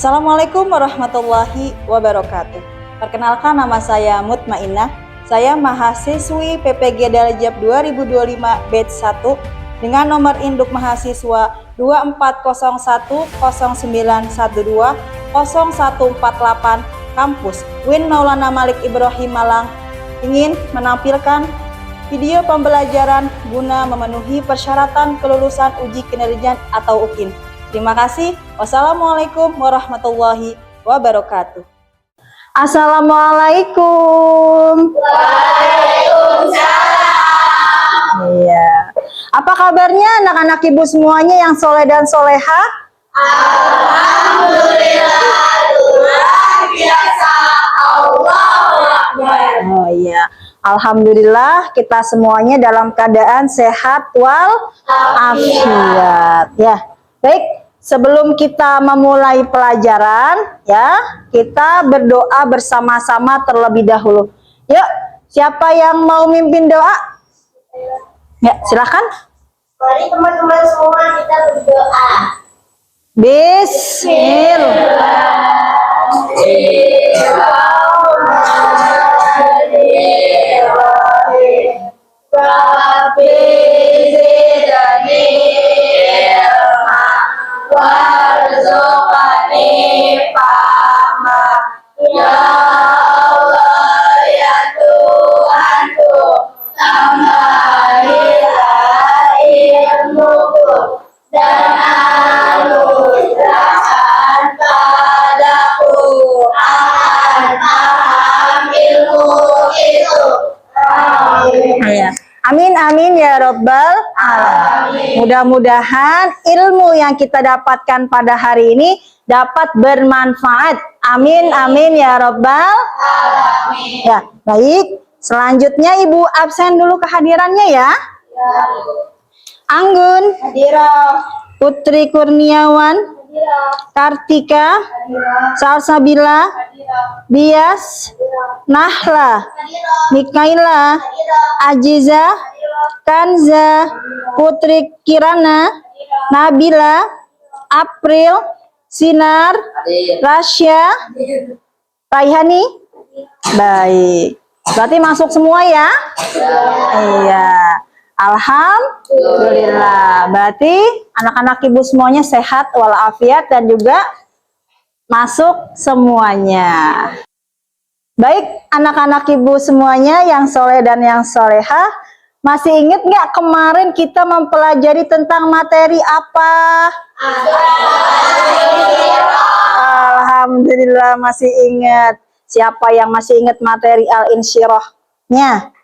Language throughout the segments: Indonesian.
Assalamualaikum warahmatullahi wabarakatuh. Perkenalkan, nama saya Mutmainnah. Saya mahasiswi PPG Darajab 2025 batch 1 dengan nomor induk mahasiswa 240109120148 kampus Win Maulana Malik Ibrahim Malang, ingin menampilkan video pembelajaran guna memenuhi persyaratan kelulusan uji kinerja atau UKIN. Terima kasih. Wassalamualaikum warahmatullahi wabarakatuh. Assalamualaikum. Waalaikumsalam. Iya. Apa kabarnya anak-anak ibu semuanya yang soleh dan soleha? Alhamdulillah, luar biasa. Allahu Akbar. Oh iya. Alhamdulillah kita semuanya dalam keadaan sehat walafiat. Ya. Baik. Sebelum kita memulai pelajaran, ya, kita berdoa bersama-sama terlebih dahulu. Yuk, siapa yang mau mimpin doa? Ya, silakan. Mari teman-teman semua kita berdoa. Bismillahirrahmanirrahim. Rabbi zidni ilma warzuqni fahma. Ya Allah, ya Tuhanku, tambahilah ilmuku dan anugerahkan padaku akan paham ilmu itu. Amin. Amin, amin ya Rabbal alamin. Mudah-mudahan ilmu yang kita dapatkan pada hari ini dapat bermanfaat. Amin, amin ya Rabbal alamin. Ya, baik. Selanjutnya Ibu absen dulu kehadirannya ya. Anggun, Hadirah. Putri Kurniawan, Hadirah. Kartika, Hadirah. Salsabila, Hadirah. Bias, Nahla, Hadirah. Mikaila, Hadirah. Ajiza, Kanza, Putri Kirana, Nabila, April, Sinar, Rasya, Raihani. Baik. Berarti masuk semua ya? Iya. Alhamdulillah. Berarti anak-anak ibu semuanya sehat walafiat dan juga masuk semuanya. Baik, anak-anak ibu semuanya yang soleh dan yang soleha, masih ingat nggak kemarin kita mempelajari tentang materi apa? Alhamdulillah masih ingat. Siapa yang masih ingat materi Al-Insyirahnya?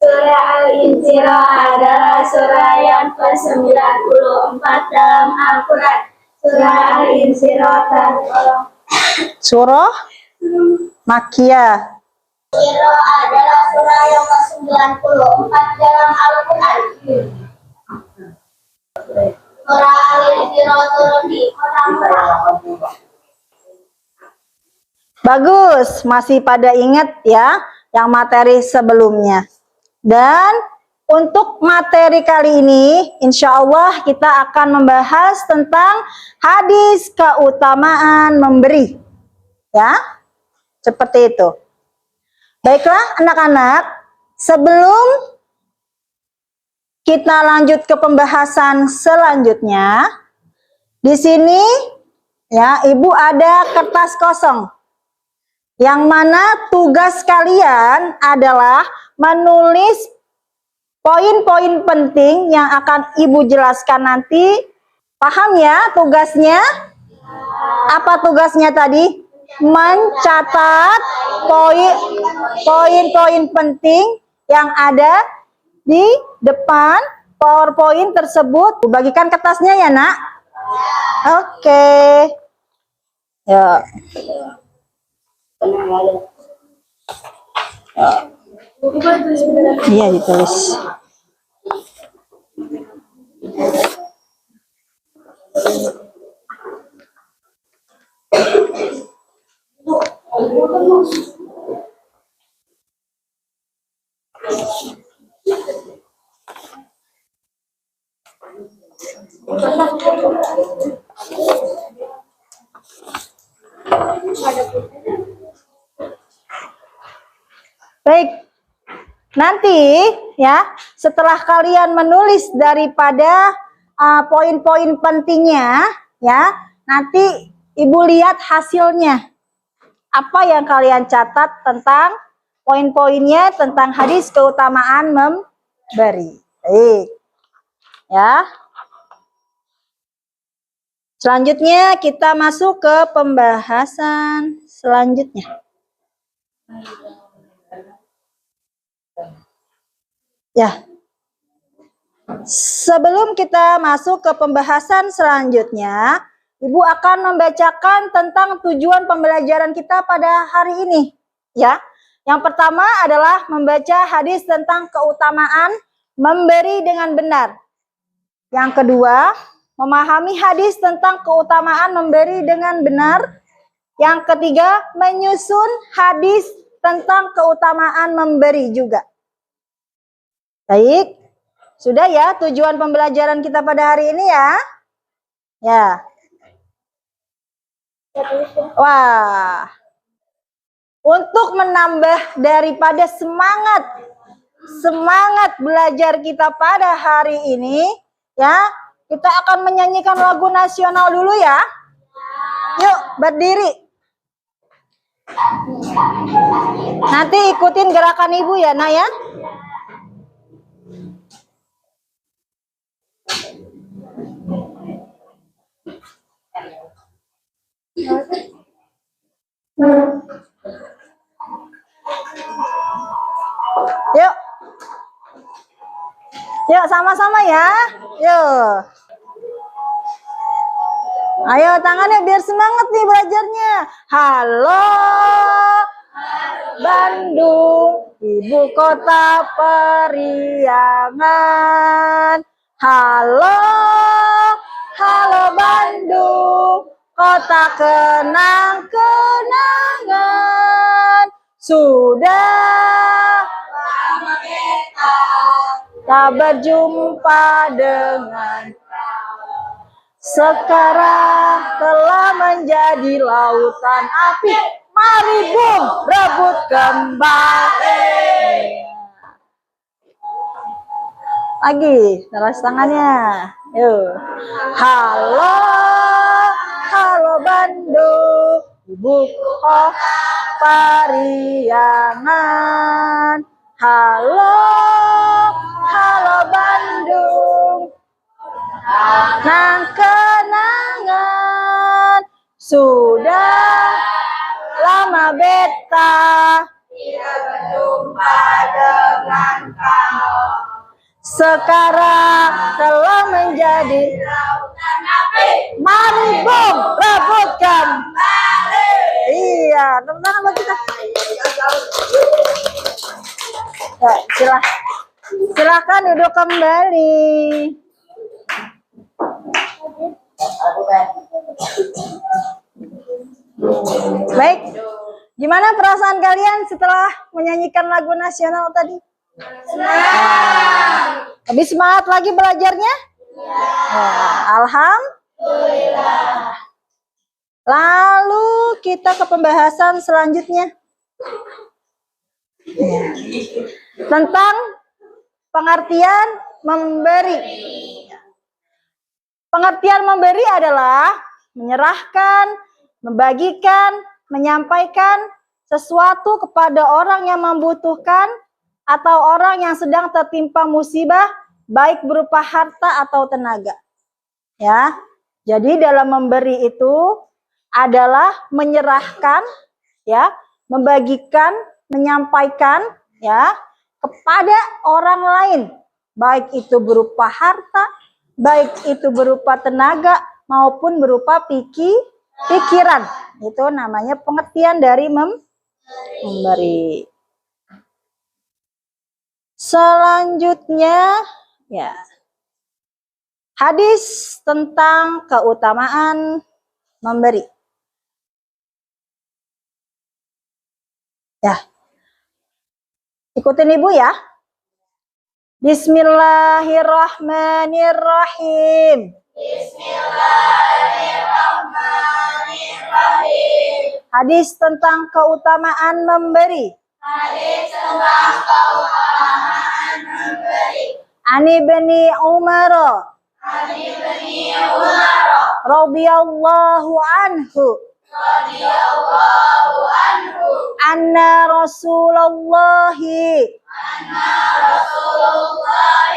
Surah Al-Insyirah adalah surah yang ke-94 dalam Al-Quran. Surah Al-Insyirah tergolong Surah Makkiyah. Insyirah adalah surah yang ke-94 dalam Al-Quran. Surah Al-Insyirah turun di kota Mekah. Bagus, masih pada ingat ya yang materi sebelumnya. Dan untuk materi kali ini, insya Allah kita akan membahas tentang hadis keutamaan memberi. Ya, seperti itu. Baiklah anak-anak, sebelum kita lanjut ke pembahasan selanjutnya, di sini ya Ibu ada kertas kosong. Yang mana tugas kalian adalah menulis poin-poin penting yang akan Ibu jelaskan nanti. Paham ya tugasnya? Apa tugasnya tadi? Mencatat poin-poin penting yang ada di depan PowerPoint tersebut. Bagikan kertasnya ya, Nak. Oke. Ya. Iya ditulis. Baik. Nanti ya, setelah kalian menulis daripada poin-poin pentingnya ya, nanti Ibu lihat hasilnya. Apa yang kalian catat tentang poin-poinnya tentang hadis keutamaan memberi. Baik. Ya. Selanjutnya kita masuk ke pembahasan selanjutnya. Ya. Sebelum kita masuk ke pembahasan selanjutnya, Ibu akan membacakan tentang tujuan pembelajaran kita pada hari ini. Ya. Yang pertama adalah membaca hadis tentang keutamaan memberi dengan benar. Yang kedua, memahami hadis tentang keutamaan memberi dengan benar. Yang ketiga, menyusun hadis tentang keutamaan memberi juga. Baik, sudah ya tujuan pembelajaran kita pada hari ini ya. Ya. Wah. Untuk menambah daripada semangat belajar kita pada hari ini, ya, kita akan menyanyikan lagu nasional dulu ya. Yuk, berdiri. Nanti ikutin gerakan Ibu ya, Nak ya. Yuk. Yuk sama-sama ya. Yuk. Ayo tangannya biar semangat nih belajarnya. Halo Bandung, ibu kota periangan. Halo Bandung, kota kenang-kenangan. Sudah lama kita tak berjumpa dengan sekarang telah menjadi lautan api. Mari bung rebut kembali. Lagi, teras tangannya. Yuk. Halo Bandung, ibu kota periangan. Halo Bandung, kenangan. Sudah lama beta tidak berjumpa dengan kau. Sekarang telah menjadi lautan api. Mari bung rebutkan. Iya, teman-teman buat kita. Ya, silakan duduk kembali. Baik, gimana perasaan kalian setelah menyanyikan lagu nasional tadi? Senang. Lebih semangat lagi belajarnya? Ya, alhamdulillah. Lalu kita ke pembahasan selanjutnya. Ya. Tentang pengertian memberi. Pengertian memberi adalah menyerahkan, membagikan, menyampaikan sesuatu kepada orang yang membutuhkan atau orang yang sedang tertimpa musibah, baik berupa harta atau tenaga. Ya. Jadi dalam memberi itu adalah menyerahkan, ya, membagikan, menyampaikan, ya, kepada orang lain, baik itu berupa harta, baik itu berupa tenaga maupun berupa pikiran. Itu namanya pengertian dari memberi. Selanjutnya, ya, hadis tentang keutamaan memberi. Ya, ikutin Ibu ya. Bismillahirrahmanirrahim. Bismillahirrahmanirrahim. Hadis tentang keutamaan memberi. Hadis tentang keutamaan memberi. Ani bani Umar Ani bin Umar radhiyallahu anhu radhiyallahu anhu anna Rasulullah Rasulullah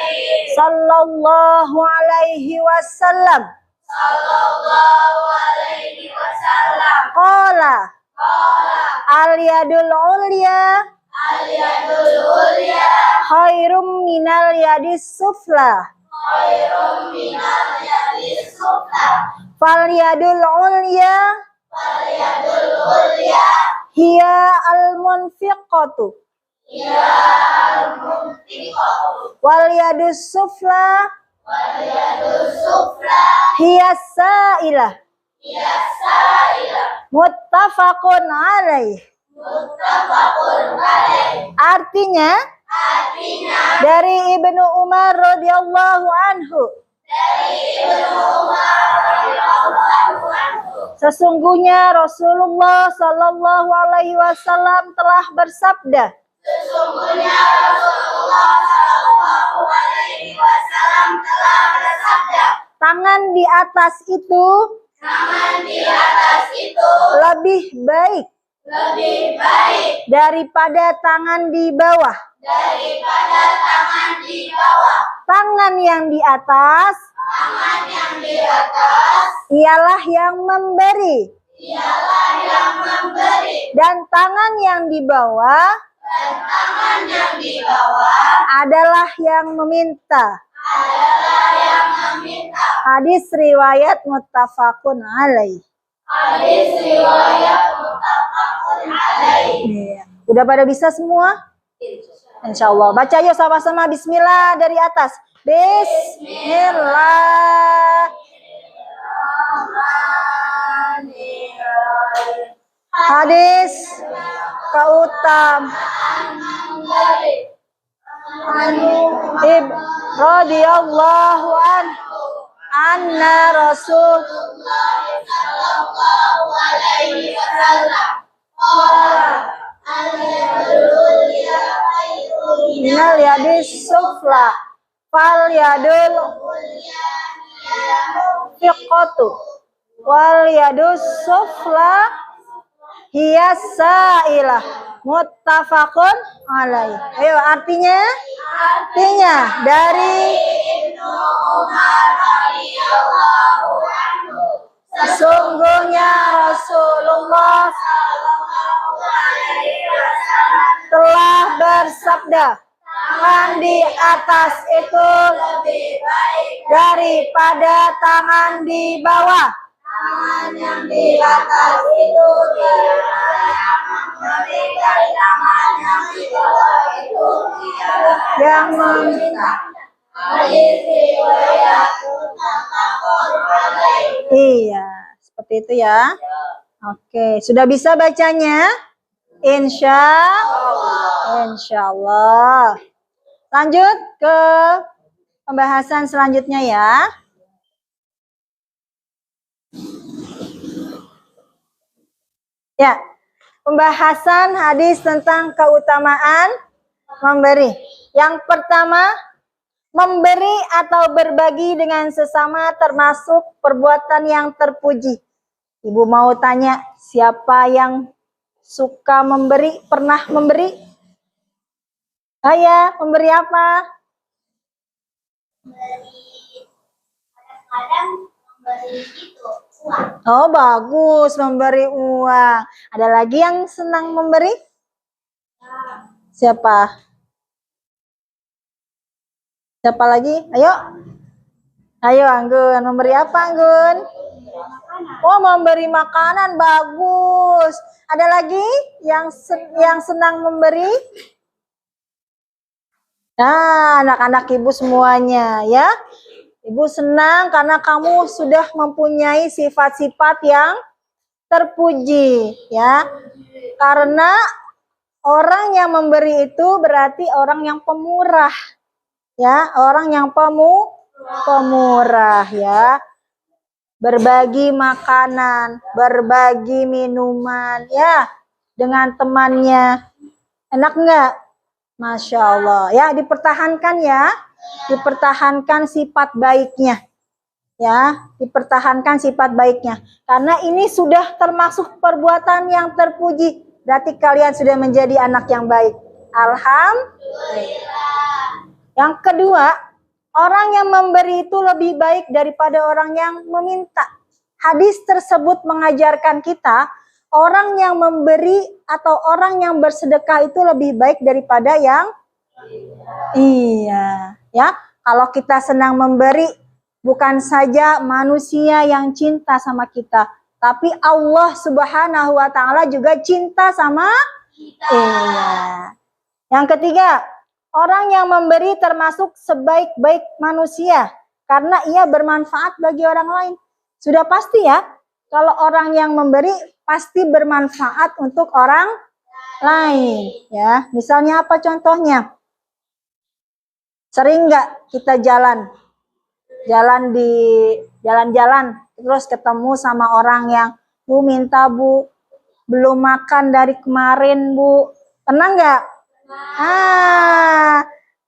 sallallahu alaihi wasallam sallallahu alaihi wasallam qala qala al yadul ulya al-yadul ulya khairum minal yadis sufla khairum minal yadis sufla fal yadul ulya wal-yadul ulya hiya al munfiqatu hiya al-munfiqatu wal yadus sufla wal-yadus sufla hiya sa'ilah hiya sa'ilah muttafaqun alaih. muttafaqun alaih. Artinya Artinya dari Ibnu Umar radhiyallahu anhu, dari Ibnu Umar radhiyallahu anhu sesungguhnya Rasulullah sallallahu alaihi wasallam telah bersabda, sesungguhnya Rasulullah sallallahu alaihi wasallam telah bersabda, tangan di atas itu tangan di atas itu lebih baik lebih baik daripada tangan di bawah. daripada tangan di bawah. Tangan yang di atas Tangan yang di atas ialah yang memberi, ialah yang memberi, dan tangan yang di bawah dan tangan yang di bawah adalah yang meminta. adalah yang meminta. Hadis riwayat muttafaqun alaih. Hadis riwayat muttafaqun alaih. Iya. Udah pada bisa semua? Insya Allah. Baca yuk sama-sama bismillah dari atas. Bismillah. Hadis keutamaan Ib radhiyallahu anhu anna Rasul Sallallahu alaihi wasallam. Qala al-yadul ulya khairun minal yadis sufla fal yadul fiqatu wal yadus sufla hiya sa'ilah muttafaqun alaih. Ayo artinya dari Ibnu Umar radhiyallahu anhu. sesungguhnya Rasulullah Sallallahu alaihi wasallam telah bersabda, tangan di atas itu lebih baik daripada tangan di bawah. tangan yang di atas itu tiada yang memberi dan tangan yang di bawah itu tiada Yang meminta. Hadis riwayat muttafaqun alaih. Iya, seperti itu ya. Oke, sudah bisa bacanya? Insya Allah. Lanjut ke pembahasan selanjutnya ya. Ya, pembahasan hadis tentang keutamaan memberi. Yang pertama, memberi atau berbagi dengan sesama termasuk perbuatan yang terpuji. Ibu mau tanya, siapa yang suka memberi, pernah memberi? Ayah, memberi apa? Kadang memberi itu uang. Oh, bagus, memberi uang. Ada lagi yang senang memberi? Siapa? Siapa lagi? Ayo. Ayo, Anggun. Memberi apa, Anggun? Oh, memberi makanan. Bagus. Ada lagi yang senang memberi? Nah, anak-anak ibu semuanya ya. Ibu senang karena kamu sudah mempunyai sifat-sifat yang terpuji ya. Karena orang yang memberi itu berarti orang yang pemurah. Ya, orang yang pemurah ya. Berbagi makanan, berbagi minuman ya dengan temannya. Enak nggak? Masya Allah. Ya, dipertahankan ya. Dipertahankan sifat baiknya. Ya, dipertahankan sifat baiknya. Karena ini sudah termasuk perbuatan yang terpuji. Berarti kalian sudah menjadi anak yang baik. Alhamdulillah. Yang kedua, orang yang memberi itu lebih baik daripada orang yang meminta. Hadis tersebut mengajarkan kita, orang yang memberi atau orang yang bersedekah itu lebih baik daripada yang iya, ya. Kalau kita senang memberi, bukan saja manusia yang cinta sama kita, tapi Allah Subhanahu wa taala juga cinta sama kita. Iya. Yang ketiga, orang yang memberi termasuk sebaik-baik manusia karena ia bermanfaat bagi orang lain. Sudah pasti ya, kalau orang yang memberi pasti bermanfaat untuk orang lain, ya. Misalnya apa contohnya? Sering nggak kita jalan di jalan-jalan terus ketemu sama orang yang, Bu minta Bu, belum makan dari kemarin Bu, pernah nggak?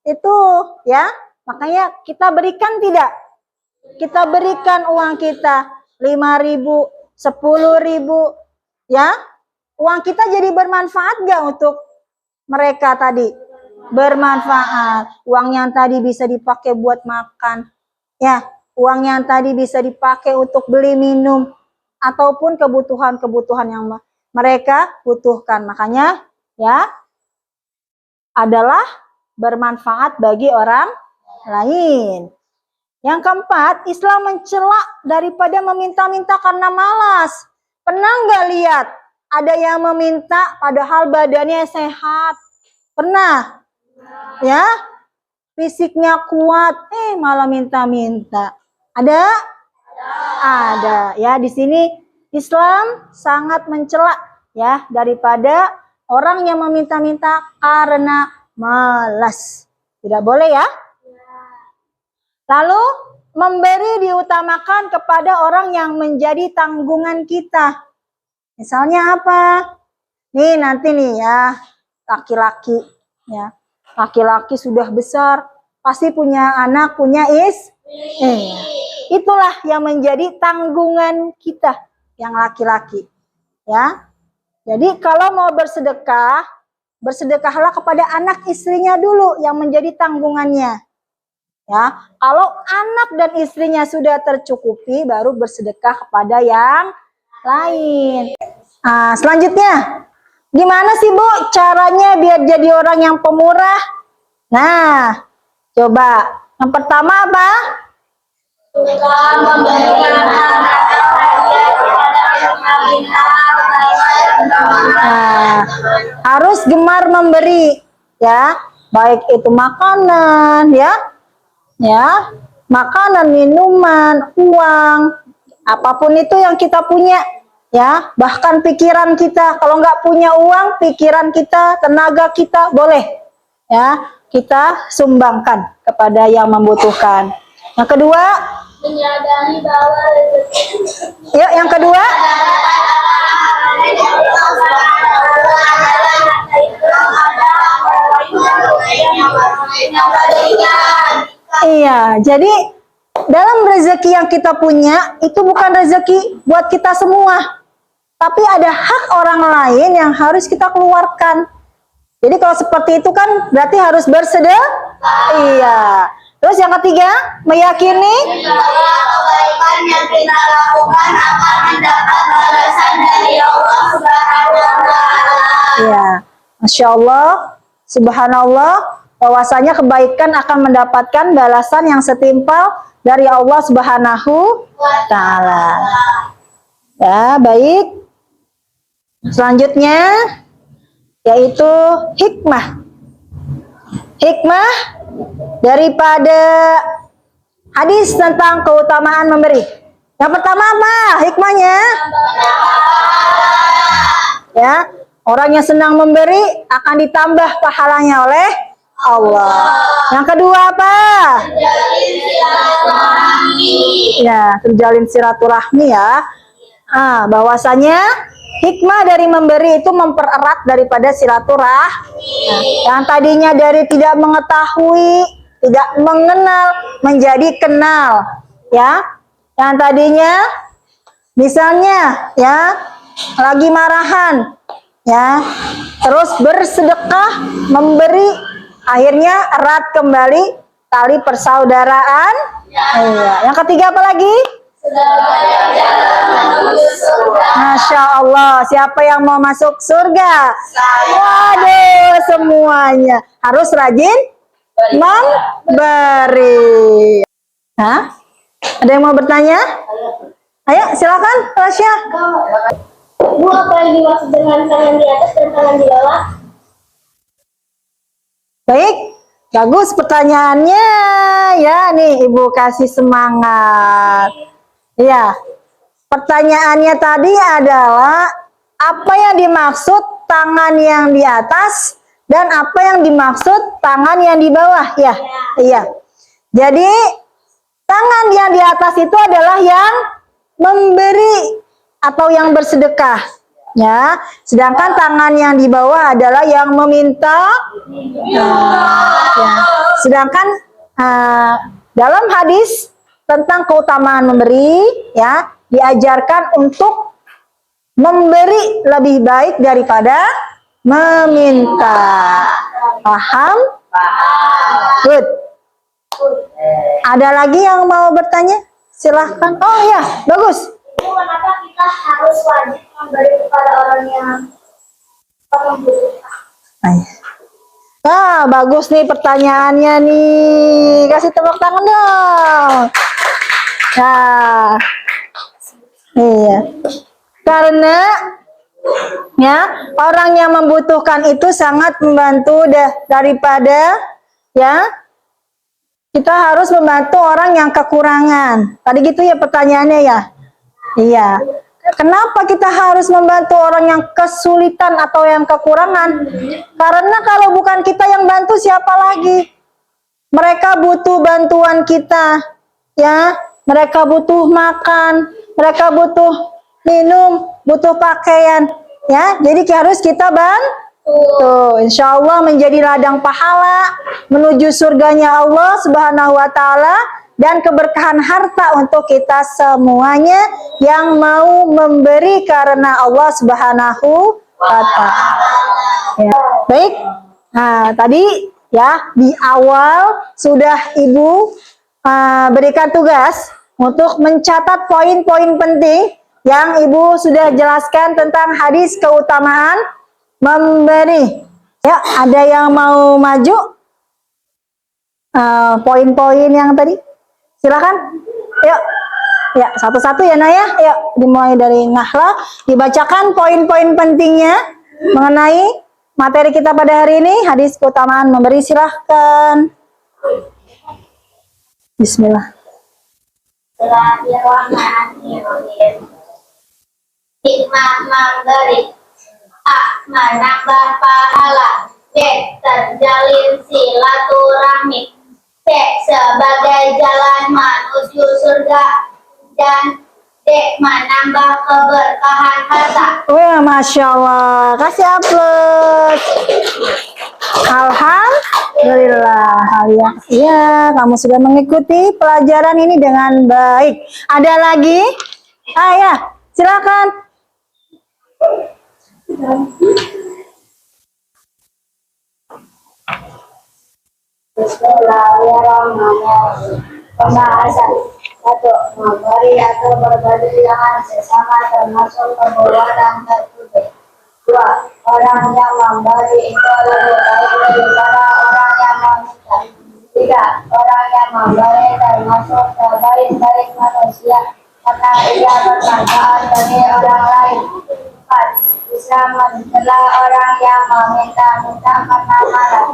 Itu ya, makanya kita berikan tidak? Kita berikan uang kita 5.000, 10.000, ya. Uang kita jadi bermanfaat nggak untuk mereka tadi? Bermanfaat. Uang yang tadi bisa dipakai buat makan, ya. Uang yang tadi bisa dipakai untuk beli minum ataupun kebutuhan-kebutuhan yang mereka butuhkan. Makanya, ya, adalah bermanfaat bagi orang lain. Yang keempat, Islam mencela daripada meminta-minta karena malas. Pernah nggak lihat ada yang meminta padahal badannya sehat? Pernah? Ya, fisiknya kuat, malah minta-minta. Ada? Ada. Ya, di sini Islam sangat mencela ya daripada orang yang meminta-minta karena malas. Tidak boleh ya. Lalu memberi diutamakan kepada orang yang menjadi tanggungan kita. Misalnya apa? Nih nanti nih ya, laki-laki ya. Laki-laki sudah besar, pasti punya anak, punya istri. Itulah yang menjadi tanggungan kita yang laki-laki. Ya. Jadi kalau mau bersedekah, bersedekahlah kepada anak istrinya dulu yang menjadi tanggungannya. Ya, kalau anak dan istrinya sudah tercukupi, baru bersedekah kepada yang lain. Nah, selanjutnya, gimana sih Bu caranya biar jadi orang yang pemurah? Nah, coba. Yang pertama apa? Nah, harus gemar memberi, ya, baik itu makanan, ya, makanan, minuman, uang, apapun itu yang kita punya, ya, bahkan pikiran kita. Kalau nggak punya uang, pikiran kita, tenaga kita, boleh, ya, kita sumbangkan kepada yang membutuhkan. Yang kedua, menyadari bahwa yuk yang kedua, iya, jadi dalam rezeki yang kita punya itu bukan rezeki buat kita semua, tapi ada hak orang lain yang harus kita keluarkan. Jadi kalau seperti itu kan berarti harus bersedekah. Iya. Terus yang ketiga, meyakini bahwa kebaikan yang kita lakukan akan mendapat balasan dari Allah Subhanahu wa taala. Iya. Masya Allah, subhanallah, bahwasanya kebaikan akan mendapatkan balasan yang setimpal dari Allah Subhanahu wa taala. Ya, baik. Selanjutnya yaitu hikmah. Hikmah daripada hadis tentang keutamaan memberi. Yang pertama apa hikmahnya? Ya, orang yang senang memberi akan ditambah pahalanya oleh Allah. Yang kedua apa? Ya, terjalin silaturahmi ya. Bahwasanya hikmah dari memberi itu mempererat daripada silaturahmi. Nah, yang tadinya dari tidak mengetahui, tidak mengenal, menjadi kenal, ya. Yang tadinya misalnya ya lagi marahan, ya, terus bersedekah, memberi, akhirnya erat kembali tali persaudaraan. Iya. Yang ketiga apa lagi? Masya Allah, siapa yang mau masuk surga? Waduh, semuanya harus rajin memberi. Hah? Ada yang mau bertanya? Ayo, silakan, Rasya. Bu, apa yang dimaksud dengan tangan di atas dan tangan di bawah? Baik, bagus pertanyaannya. Ya, nih Ibu kasih semangat. Iya, pertanyaannya tadi adalah apa yang dimaksud tangan yang di atas dan apa yang dimaksud tangan yang di bawah, ya? Iya. Jadi tangan yang di atas itu adalah yang memberi atau yang bersedekah, ya. Sedangkan tangan yang di bawah adalah yang meminta. Ya. Sedangkan dalam hadis tentang keutamaan memberi, ya, diajarkan untuk memberi lebih baik daripada meminta. Paham? Good. Ada lagi yang mau bertanya? Silahkan. Oh ya, bagus. Ibu, kenapa kita harus wajib memberi kepada orang yang membutuhkan? Bagus nih pertanyaannya nih. Kasih tepuk tangan dong. Nah, iya. Karena ya orang yang membutuhkan itu sangat membantu daripada ya kita harus membantu orang yang kekurangan. Tadi gitu ya pertanyaannya ya. Iya. Kenapa kita harus membantu orang yang kesulitan atau yang kekurangan? Karena kalau bukan kita yang bantu, siapa lagi? Mereka butuh bantuan kita, ya. Mereka butuh makan, mereka butuh minum, butuh pakaian, ya. Jadi harus kita bantu. Insya Allah menjadi ladang pahala menuju surganya Allah Subhanahu Wa Taala. Dan keberkahan harta untuk kita semuanya yang mau memberi karena Allah Subhanahu wa Ta'ala. Ya. Baik, nah tadi ya di awal sudah Ibu berikan tugas untuk mencatat poin-poin penting yang Ibu sudah jelaskan tentang hadis keutamaan memberi. Ya, ada yang mau maju? Poin-poin yang tadi? Silakan, yuk, ya satu-satu ya Naya, yuk dimulai dari Nahla, dibacakan poin-poin pentingnya mengenai materi kita pada hari ini, hadis keutamaan memberi. Silahkan. Bismillah. Bismillahirrahmanirrahim. Hikmah memberi. A. Menambah pahala. B. Terjalin silaturahmi. C. Sebagai jalan menuju surga. Dan D. Menambah keberkahan harta. Wah, Masya Allah. Kasih aplaus. Alhamdulillah. Ya, kamu sudah mengikuti pelajaran ini dengan baik. Ada lagi? Ya, silakan. Bismillahirrahmanirrahim. Pembahasan 1. Memberi atau berbagi dengan sesama termasuk perbuatan terpuji. 2. Orang yang memberi itu lebih baik daripada orang yang meminta. 3. Orang yang memberi termasuk sebaik-baik manusia karena ia bermanfaat bagi orang lain. 4. Bisa mencela orang yang meminta-minta karena marah.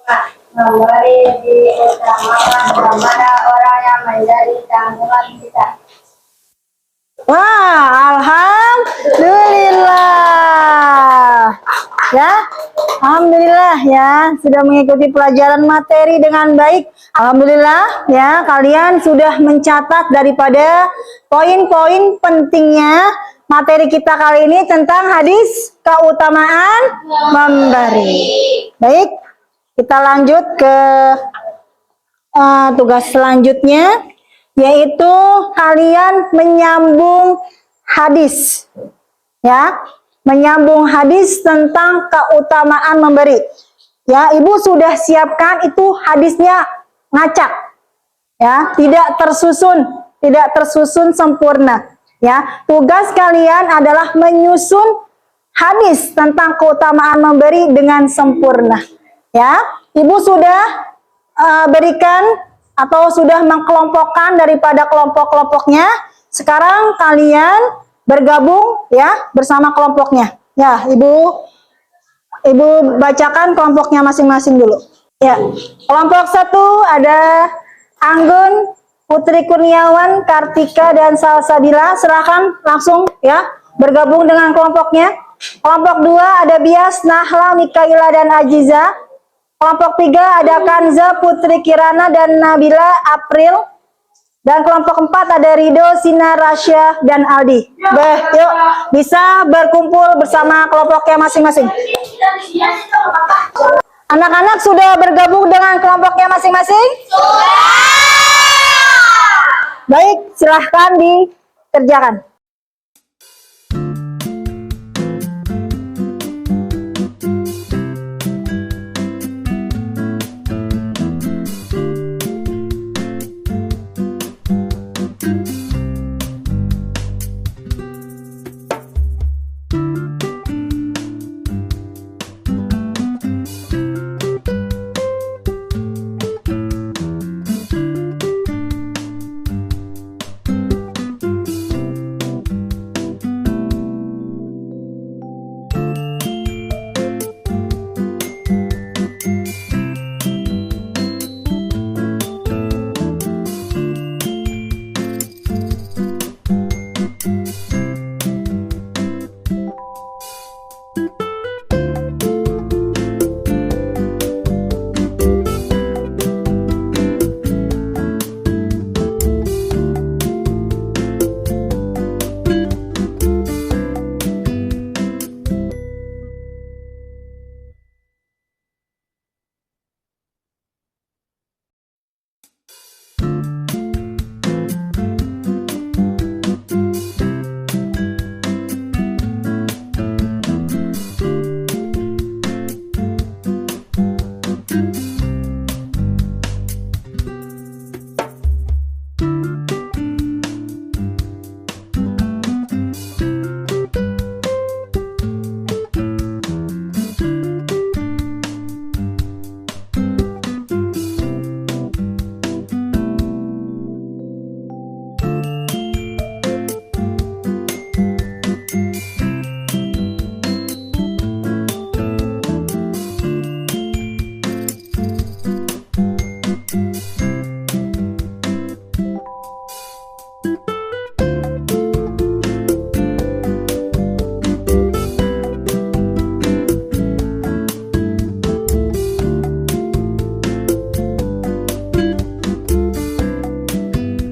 5. Memberi diutamakan kepada orang yang menjadi tanggungan kita. Wah, alhamdulillah. Ya, alhamdulillah ya, sudah mengikuti pelajaran materi dengan baik. Alhamdulillah ya, kalian sudah mencatat daripada poin-poin pentingnya materi kita kali ini tentang hadis keutamaan memberi. Baik, kita lanjut ke tugas selanjutnya, yaitu kalian menyambung hadis. Ya, menyambung hadis tentang keutamaan memberi. Ya, Ibu sudah siapkan itu hadisnya ngacak. Ya, tidak tersusun sempurna. Ya, tugas kalian adalah menyusun hadis tentang keutamaan memberi dengan sempurna. Ya, Ibu sudah berikan atau sudah mengkelompokkan daripada kelompok-kelompoknya. Sekarang kalian bergabung ya bersama kelompoknya. Ya, Ibu bacakan kelompoknya masing-masing dulu. Ya, kelompok 1 ada Anggun, Putri Kurniawan, Kartika, dan Salsabila. Silahkan langsung ya bergabung dengan kelompoknya. Kelompok 2 ada Bias, Nahla, Mikaila, dan Ajiza. Kelompok 3 ada Kanza, Putri Kirana, dan Nabila, April. Dan kelompok 4 ada Rido, Sinar, Rasya, dan Aldi. Yuk, bisa berkumpul bersama kelompoknya masing-masing. Anak-anak sudah bergabung dengan kelompoknya masing-masing? Baik, silahkan dikerjakan.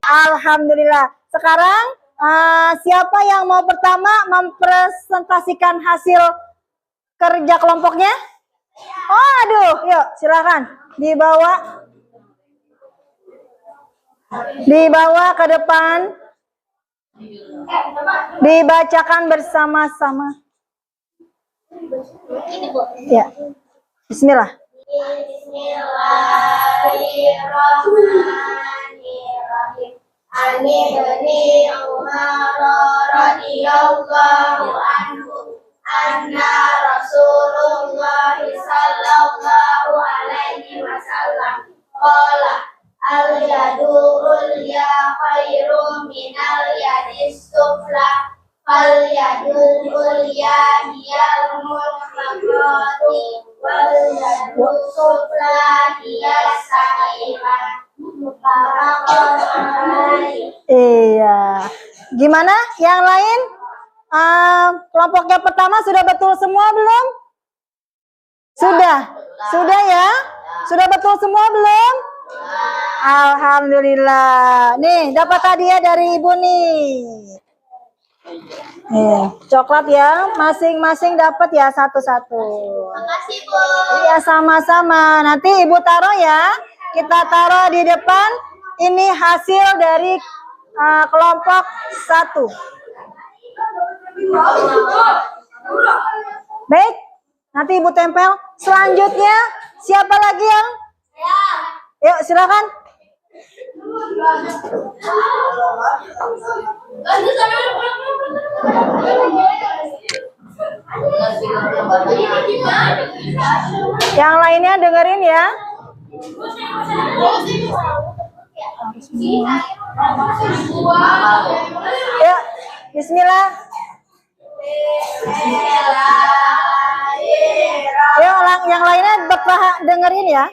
Alhamdulillah. Sekarang siapa yang mau pertama mempresentasikan hasil kerja kelompoknya? Oh, aduh, yuk silakan dibawa ke depan, dibacakan bersama-sama. Ya, Bismillah. Bismillahirrahmanirrahim. Ani bani Umar radhiyallahu anhu anna Rasulullah sallallahu alaihi wasallam qala al-yadu ulya khairum minal yadis sufla fal yadul ulya hiyal munfaqqati wal yadus sufla hiyas sahihah. Iya. Gimana? Yang lain? Kelompoknya pertama sudah betul semua belum? Sudah. Sudah ya? Sudah betul semua belum? Alhamdulillah. Nih, dapat hadiah dari Ibu nih. Coklat ya, masing-masing dapat ya satu-satu. Makasih, Bu. Iya, sama-sama. Nanti Ibu taruh ya. Kita taruh di depan. Ini hasil dari kelompok 1. Baik, nanti Ibu tempel. Selanjutnya, siapa lagi yang? Yuk, silakan. Yang lainnya dengerin ya. Yuk, bismillah. Yuk, yang lainnya dengerin ya.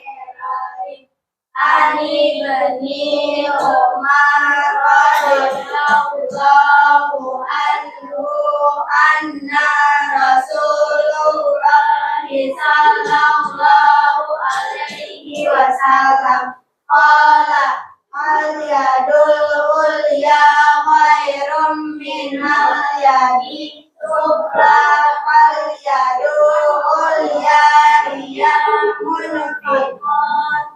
Ani bani Umar radhiyallahu anhu anna Rasulullah sallallahu alaihi wasallam qala al yadul ulya khairum min al yadi sufla al yadul ulya hiya munfiqat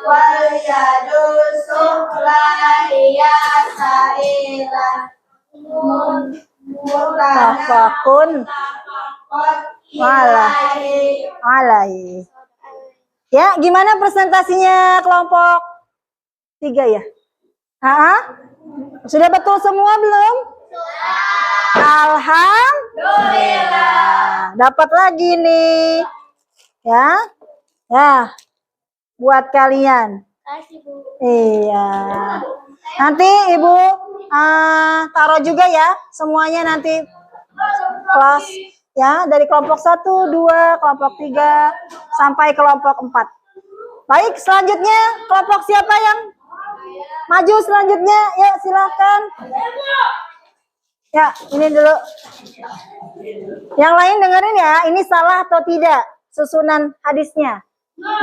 wal yadu sufla hiya sa'ilan Tafakun alai. Ya, gimana presentasinya kelompok 3 ya? Sudah betul semua belum? Alhamdulillah. Dapat lagi nih. Ya. Ya. Buat kalian. Iya. Nanti Ibu taruh juga ya semuanya nanti kelas ya dari kelompok 1, 2, kelompok 3 sampai kelompok 4. Baik, selanjutnya kelompok siapa yang maju selanjutnya? Ya, silakan. Ya, ini dulu. Yang lain dengerin ya, ini salah atau tidak susunan hadisnya.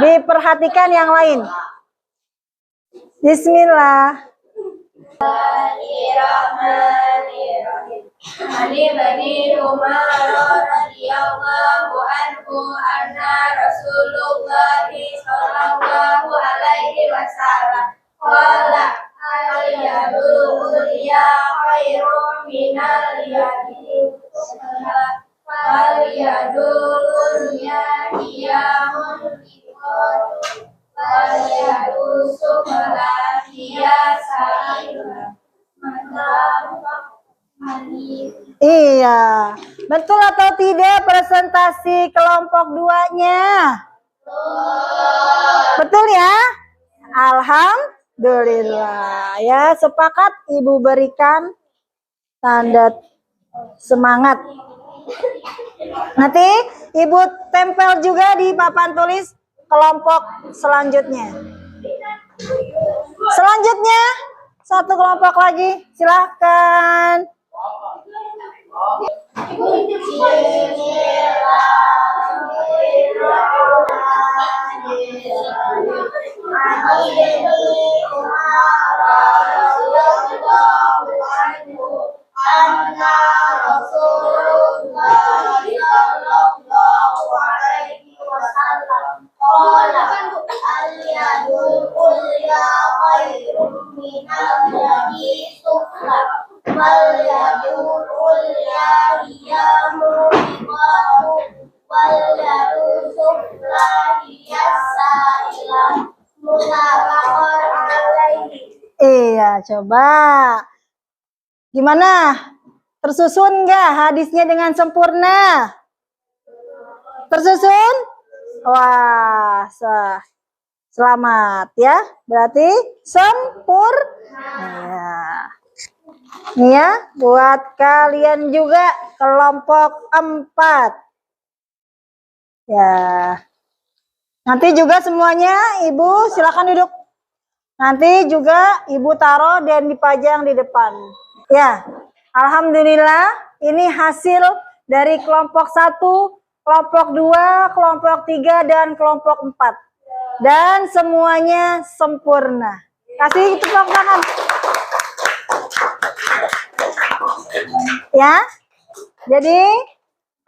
Diperhatikan yang lain. Bismillah. Ani bani Umar radhiyallahu anhu anna Rasulullah sallallahu alaihi wasallam qala al yadul ulya khairum minal yadi wal yadul ulya hiya munfiqat wal yadul sufla hiya sa'ilah. Iya, betul atau tidak presentasi kelompok 2-nya? Betul ya? Alhamdulillah. Ya, sepakat Ibu berikan tanda semangat. Nanti Ibu tempel juga di papan tulis kelompok selanjutnya. Selanjutnya, satu kelompok lagi, silahkan. Iya, coba. Gimana? Tersusun nggak hadisnya dengan sempurna? Tersusun? Wah, selamat ya. Berarti sempurna. Nih ya, buat kalian juga kelompok 4. Ya. Nanti juga semuanya Ibu silakan duduk. Nanti juga Ibu taruh dan dipajang di depan. Ya, alhamdulillah ini hasil dari kelompok 1, kelompok 2, kelompok 3, dan kelompok 4. Dan semuanya sempurna. Kasih tepuk tangan. Ya. Jadi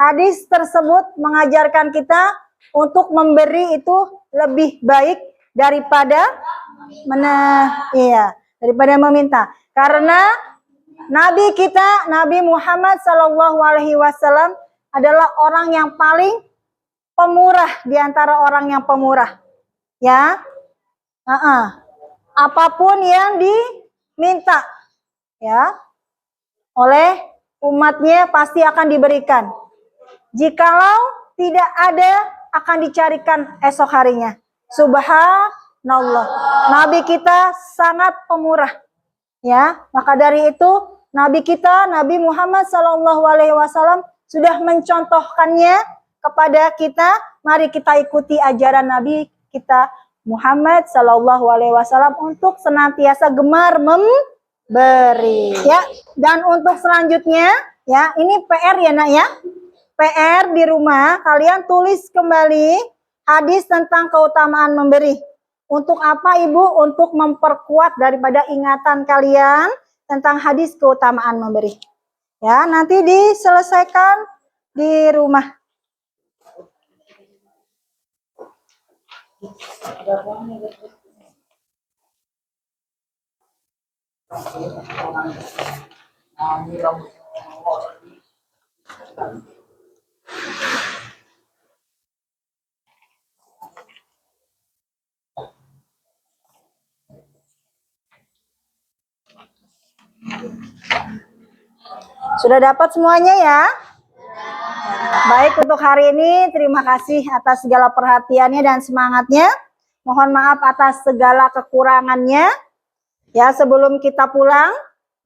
hadis tersebut mengajarkan kita untuk memberi itu lebih baik daripada daripada meminta. Karena Nabi kita, Nabi Muhammad SAW adalah orang yang paling pemurah di antara orang yang pemurah. Ya, apapun yang diminta, ya, oleh umatnya pasti akan diberikan. Jikalau tidak ada, akan dicarikan esok harinya. Subhanallah. Nabi kita sangat pemurah. Ya, maka dari itu Nabi kita, Nabi Muhammad SAW sudah mencontohkannya kepada kita. Mari kita ikuti ajaran Nabi kita Muhammad SAW untuk senantiasa gemar memberi. Ya, dan untuk selanjutnya, ya, ini PR ya nak ya. PR di rumah, kalian tulis kembali hadis tentang keutamaan memberi. Untuk apa Ibu? Untuk memperkuat daripada ingatan kalian tentang hadis keutamaan memberi. Ya, nanti diselesaikan di rumah. Sudah dapat semuanya ya? Baik, untuk hari ini terima kasih atas segala perhatiannya dan semangatnya. Mohon maaf atas segala kekurangannya. Ya, sebelum kita pulang,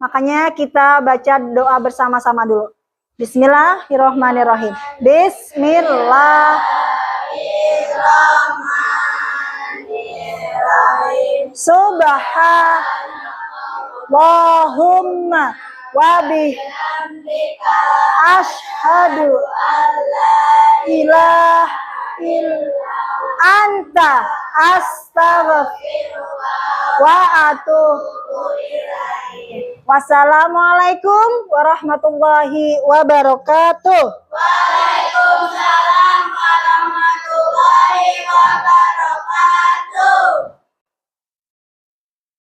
makanya kita baca doa bersama-sama dulu. Bismillahirrahmanirrahim. Bismillahirrahmanirrahim. Subhanallahumma wa bihamdika asyhadu alla ilaha illa anta astaghfiruka wa atubu ilaik. Wassalamualaikum warahmatullahi wabarakatuh. Waalaikumsalam.